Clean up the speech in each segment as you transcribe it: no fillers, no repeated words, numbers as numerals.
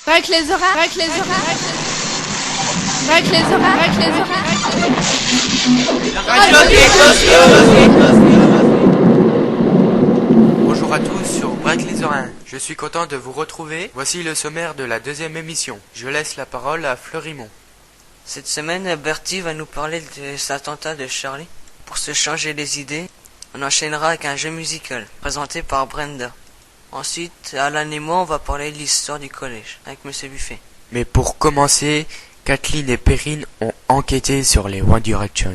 Avec les oreilles, avec les oreilles, avec les oreilles, avec les oreilles. Bonjour à tous sur Break les Oreilles. Je suis content de vous retrouver. Voici le sommaire de la deuxième émission. Je laisse la parole à Fleurimont. Cette semaine, Bertie va nous parler des attentats de Charlie. Pour se changer les idées, on enchaînera avec un jeu musical présenté par Brenda. Ensuite, Alan et moi, on va parler de l'histoire du collège avec Monsieur Buffet. Mais pour commencer, Kathleen et Perrine ont enquêté sur les One Direction.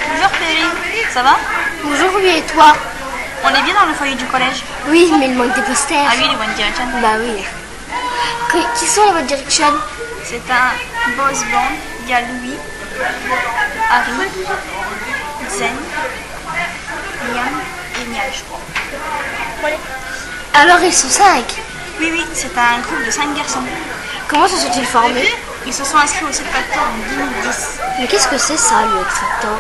Bonjour Perrine, ça va? Bonjour, oui, et toi? On est bien dans le foyer du collège? Oui, mais il manque des posters. Ah oui, les One Direction. Bah oui. Qui sont les One Direction? C'est un boys band. Il y a Louis, Harry, Zen, Liam et Niall, je crois. Alors ils sont 5. Oui, c'est un groupe de 5 garçons. Comment se sont-ils formés? Ils se sont inscrits au X Factor en 2010. Mais qu'est-ce que c'est ça, le X Factor?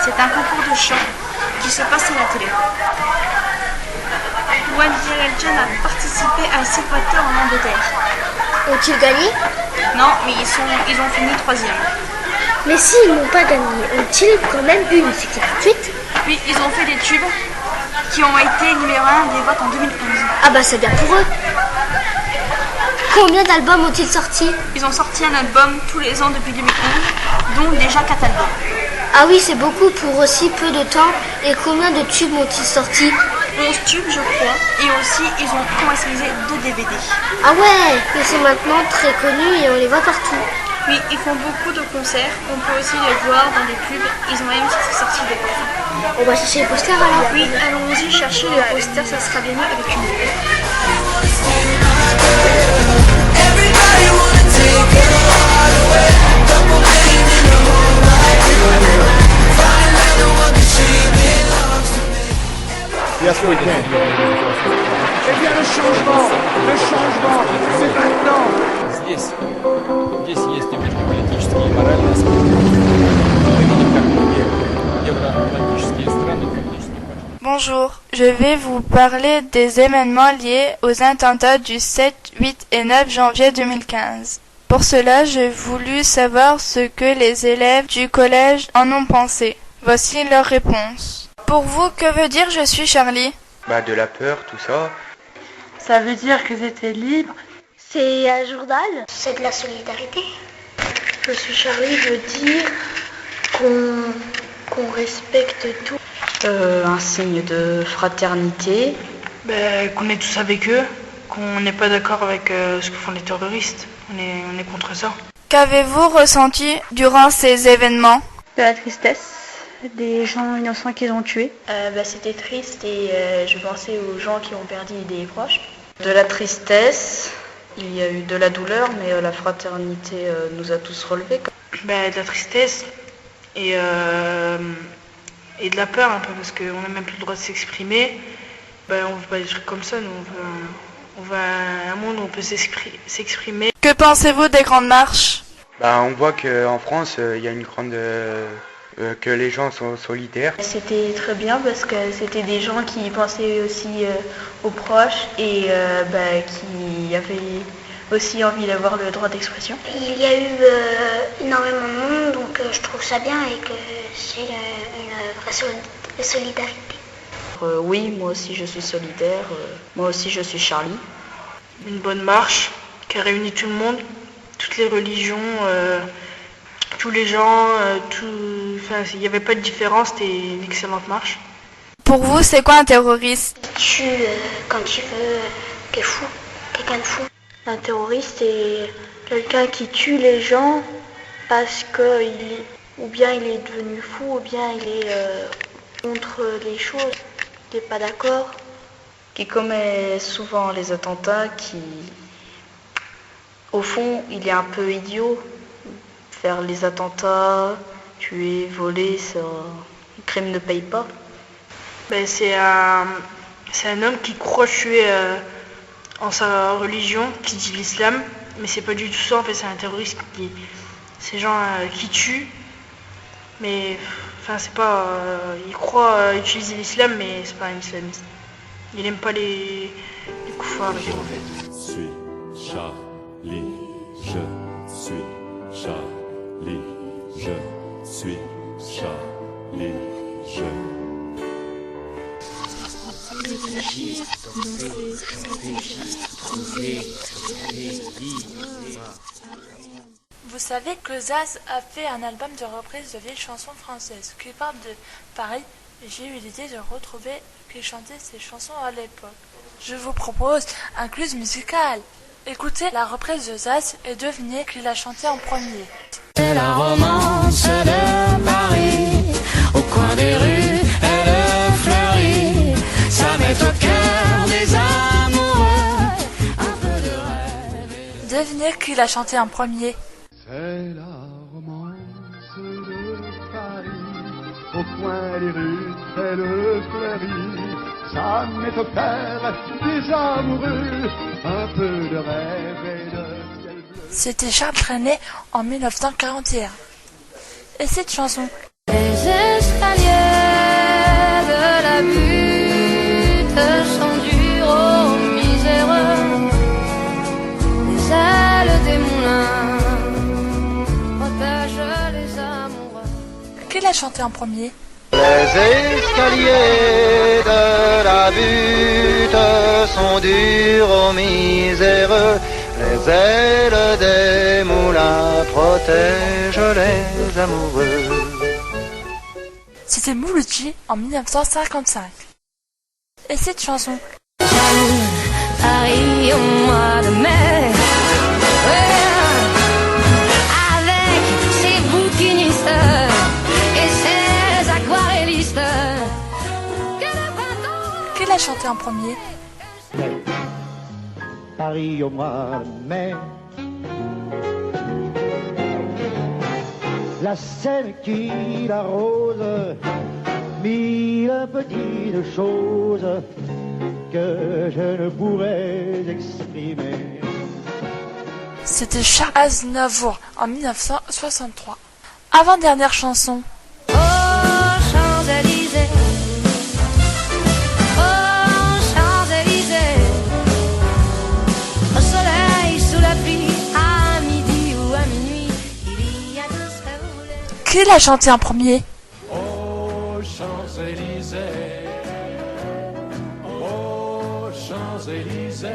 C'est un concours de chant qui se passe à la télé. One Direction a participé à X Factor en Angleterre. Ont-ils gagné? Non, mais ils ont fini 3e. Mais s'ils n'ont pas gagné, ont-ils quand même eu une succès tout de suite? Oui, ils ont fait des tubes qui ont été numéro 1 des votes en 2011. Ah bah c'est bien pour eux. Combien d'albums ont-ils sorti? Ils ont sorti un album tous les ans depuis 2011, dont déjà 4 albums. Ah oui, c'est beaucoup pour aussi peu de temps. Et combien de tubes ont-ils sorti? 11 tubes, je crois. Et aussi, ils ont commercialisé 2 DVD. Ah ouais, ils sont maintenant très connus et on les voit partout. Oui, ils font beaucoup de concerts. On peut aussi les voir dans des pubs. Ils ont même sorti des parfums. On va chercher les posters alors? Oui, allons-y chercher les posters, ça sera bien mieux avec une boucle. Yes, we can. Eh bien, le changement, c'est maintenant. Здесь есть и политические, и моральные аспекты. Мы видим, как многие евроатлантические страны фактически. Bonjour, je vais vous parler des événements liés aux attentats du 7, 8 et 9 janvier 2015. Pour cela, j'ai voulu savoir ce que les élèves du collège en ont pensé. Voici leur réponse. Pour vous, que veut dire je suis Charlie? De la peur, tout ça. Ça veut dire qu'ils étaient libres. C'est un journal? C'est de la solidarité. Je suis Charlie veut dire qu'on respecte tout. Un signe de fraternité. Qu'on est tous avec eux, qu'on n'est pas d'accord avec ce que font les terroristes. On est contre ça. Qu'avez-vous ressenti durant ces événements? De la tristesse, des gens innocents qu'ils ont tués. C'était triste et je pensais aux gens qui ont perdu des proches. De la tristesse, il y a eu de la douleur, mais la fraternité nous a tous relevés. De la tristesse et de la peur un peu, parce qu'on n'a même plus le droit de s'exprimer. On ne veut pas des trucs comme ça, nous on veut un monde où on peut s'exprimer. Que pensez-vous des grandes marches? On voit qu'en France, il y a une grande... que les gens sont solidaires. C'était très bien parce que c'était des gens qui pensaient aussi aux proches et qui avaient aussi envie d'avoir le droit d'expression. Il y a eu énormément de monde, donc je trouve ça bien et que c'est une vraie solidarité. Oui, moi aussi je suis solidaire, moi aussi je suis Charlie. Une bonne marche qui a réuni tout le monde, toutes les religions, tous les gens, il n'y avait pas de différence, c'était une excellente marche. Pour vous, c'est quoi un terroriste? Il tue quand il veut, quelqu'un de fou. Un terroriste, c'est quelqu'un qui tue les gens parce que ou bien il est devenu fou, ou bien il est contre les choses, il n'est pas d'accord. Qui commet souvent les attentats, qui, au fond, il est un peu idiot. Faire les attentats, tuer, voler, ça, le crime ne paye pas. C'est un homme qui croit tuer en sa religion, qui dit l'islam, mais c'est pas du tout ça, en fait c'est un terroriste qui... Ces gens qui tuent, mais enfin c'est pas... il croit utiliser l'islam, mais c'est pas un islamiste. Il aime pas les koufars et tout en fait. Je suis Charlie, je suis Charlie, je suis Charlie, je... Vous savez que Zaz a fait un album de reprise de vieilles chansons françaises qui parle de Paris. J'ai eu l'idée de retrouver qui chantait ces chansons à l'époque. Je vous propose un quiz musical. Écoutez la reprise de Zaz et devinez qui l'a chanté en premier. C'est la romance de Paris, au coin des rues, elle fleurit, ça met au cœur des amoureux, un peu de rêve. Devinez qui l'a chanté en premier. C'est la romance de Paris, au coin des rues, elle fleurit, ça met au cœur des amoureux, un peu de rêve et de ciel bleu. C'était Charles Trenet en 1941. Et cette chanson? Les escaliers de la butte sont durs aux miséreux, les ailes des moulins protègent les amoureux. Qui l'a chanté en premier? Les escaliers de la butte sont durs aux miséreux, les ailes des moulins protègent les amoureux. C'était Mouloudji en 1955. Et cette chanson? Paris au mois de mai, avec ses bouquinistes et ses aquarellistes. Qui l'a chanté en premier? Paris au mois de mai, la Seine qui l'arrose, mille petites choses que je ne pourrais exprimer. C'était Charles Aznavour en 1963. Avant-dernière chanson. Oh, Champs-Élysées, oh, Champs-Élysées, au soleil, sous la pluie, à midi ou à minuit, il y a tout ce que vous voulez. Qui l'a chanté en premier? Oh, Champs-Élysées, oh, Champs-Élysées,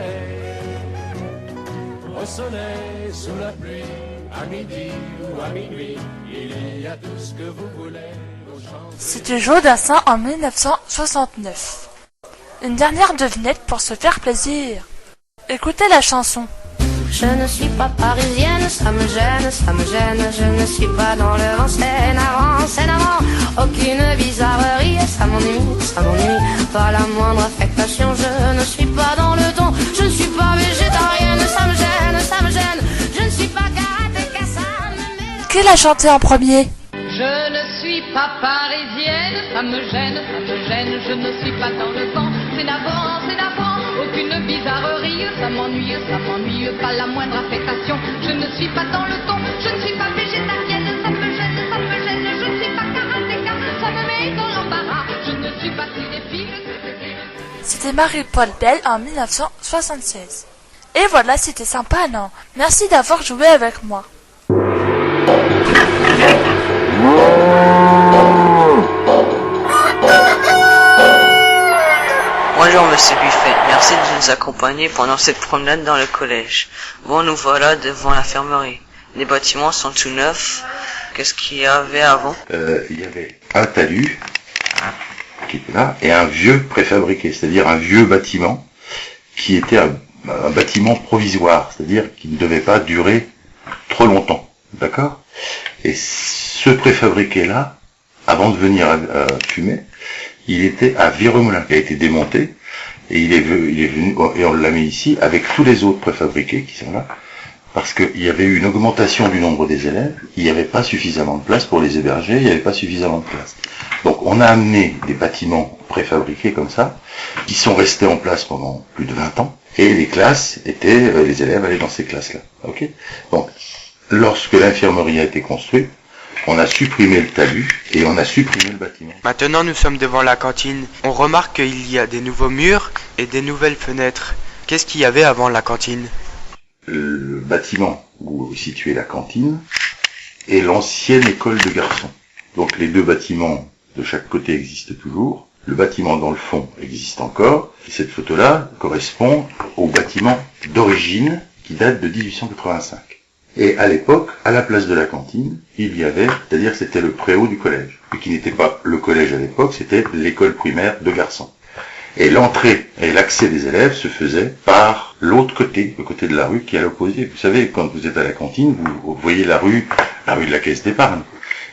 au soleil, sous la pluie, à midi ou à minuit, il y a tout ce que vous voulez. C'était Joe Dassin en 1969. Une dernière devinette pour se faire plaisir. Écoutez la chanson. Je ne suis pas parisienne, ça me gêne, je ne suis pas dans le vent, c'est navrant, aucune bizarrerie, ça m'ennuie, pas la moindre affectation, je ne suis pas dans le ton, je ne suis pas végétarienne, ça me gêne, je ne suis pas karatéka, ça me met... Qui l'a chanté en premier? Je ne suis pas parisienne, ça me gêne, je ne suis pas dans le vent, c'est navrant, aucune bizarrerie, ça m'ennuie, pas la moindre affectation, je ne suis pas dans le ton, je ne suis pas végétarienne, ça me gêne, je ne suis pas karatéka, ça me met dans l'embarras, je ne suis pas cinéphile. C'était Marie-Paul Bell en 1976. Et voilà, c'était sympa, non? Merci d'avoir joué avec moi. Bonjour Monsieur Buffet, merci de nous accompagner pendant cette promenade dans le collège. Bon, nous voilà devant l'infirmerie. Les bâtiments sont tout neufs. Qu'est-ce qu'il y avait avant? Il y avait un talus qui était là et un vieux préfabriqué, c'est-à-dire un vieux bâtiment qui était un bâtiment provisoire, c'est-à-dire qui ne devait pas durer trop longtemps, d'accord? Et ce préfabriqué-là, avant de venir à Fumet, il était à Viremoulin, qui a été démonté, et il est venu, et on l'a mis ici, avec tous les autres préfabriqués qui sont là, parce qu'il y avait eu une augmentation du nombre des élèves, il n'y avait pas suffisamment de place pour les héberger, il n'y avait pas suffisamment de place. Donc on a amené des bâtiments préfabriqués comme ça, qui sont restés en place pendant plus de 20 ans, et les classes étaient, les élèves allaient dans ces classes-là. Ok ? Donc, lorsque l'infirmerie a été construite, on a supprimé le talus et on a supprimé le bâtiment. Maintenant, nous sommes devant la cantine. On remarque qu'il y a des nouveaux murs et des nouvelles fenêtres. Qu'est-ce qu'il y avait avant la cantine ? Le bâtiment où est située la cantine est l'ancienne école de garçons. Donc les deux bâtiments de chaque côté existent toujours. Le bâtiment dans le fond existe encore. Et cette photo-là correspond au bâtiment d'origine qui date de 1885. Et à l'époque, à la place de la cantine, il y avait, c'est-à-dire c'était le préau du collège. Et qui n'était pas le collège à l'époque, c'était l'école primaire de garçons. Et l'entrée et l'accès des élèves se faisaient par l'autre côté, le côté de la rue qui est à l'opposé. Vous savez, quand vous êtes à la cantine, vous voyez la rue de la caisse d'épargne.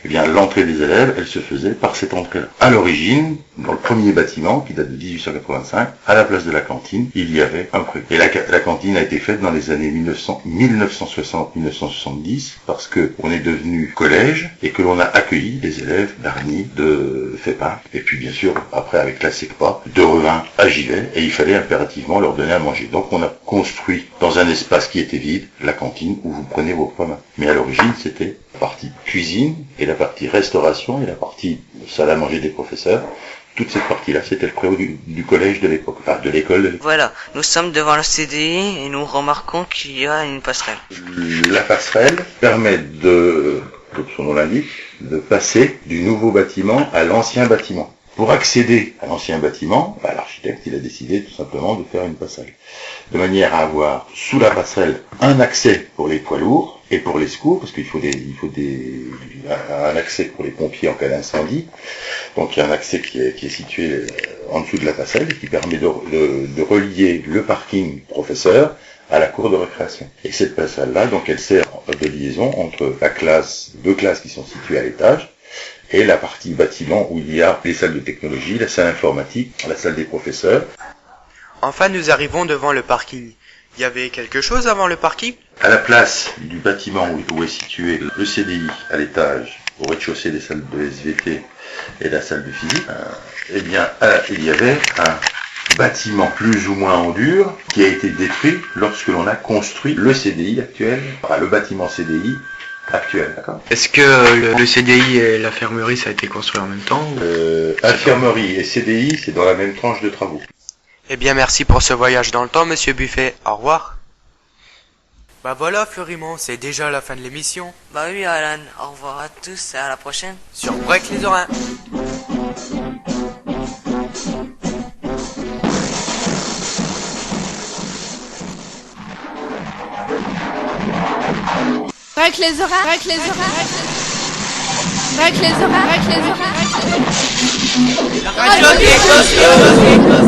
Eh bien, l'entrée des élèves, elle se faisait par cette entrée-là. À l'origine, dans le premier bâtiment, qui date de 1885, à la place de la cantine, il y avait un préau. Et la cantine a été faite dans les années 1960-1970, parce que on est devenu collège, et que l'on a accueilli des élèves d'Arny, de Fépin, et puis bien sûr, après avec la SECPA, de Revin à Givet, et il fallait impérativement leur donner à manger. Donc on a construit, dans un espace qui était vide, la cantine où vous prenez vos repas. Mais à l'origine, c'était la partie cuisine, et la partie restauration et la partie salle à manger des professeurs. Toute cette partie-là, c'était le préau du collège de l'époque, enfin de l'école de l'époque. Voilà, nous sommes devant la CDI et nous remarquons qu'il y a une passerelle. La passerelle permet comme son nom l'indique, de passer du nouveau bâtiment à l'ancien bâtiment. Pour accéder à l'ancien bâtiment, l'architecte il a décidé tout simplement de faire une passerelle. De manière à avoir sous la passerelle un accès pour les poids lourds, et pour les secours, parce qu'il faut un accès pour les pompiers en cas d'incendie. Donc il y a un accès qui est situé en dessous de la passerelle et qui permet de relier le parking professeur à la cour de récréation. Et cette passerelle-là, donc elle sert de liaison entre deux classes qui sont situées à l'étage, et la partie bâtiment où il y a les salles de technologie, la salle informatique, la salle des professeurs. Enfin, nous arrivons devant le parking. Il y avait quelque chose avant le parking ? À la place du bâtiment où est situé le CDI à l'étage, au rez-de-chaussée des salles de SVT et la salle de physique, eh bien, il y avait un bâtiment plus ou moins en dur qui a été détruit lorsque l'on a construit le CDI actuel, enfin le bâtiment CDI actuel, d'accord ? Est-ce que le CDI et l'infirmerie, ça a été construit en même temps ou... Infirmerie et CDI, c'est dans la même tranche de travaux. Eh bien, merci pour ce voyage dans le temps, monsieur Buffet. Au revoir. Bah voilà, Florimond, c'est déjà la fin de l'émission. Bah oui, Alan. Au revoir à tous et à la prochaine. Sur Break les oreilles. Break les oreilles. Break les oreilles. Break les oreilles. Break les oreilles. La radio des sociaux.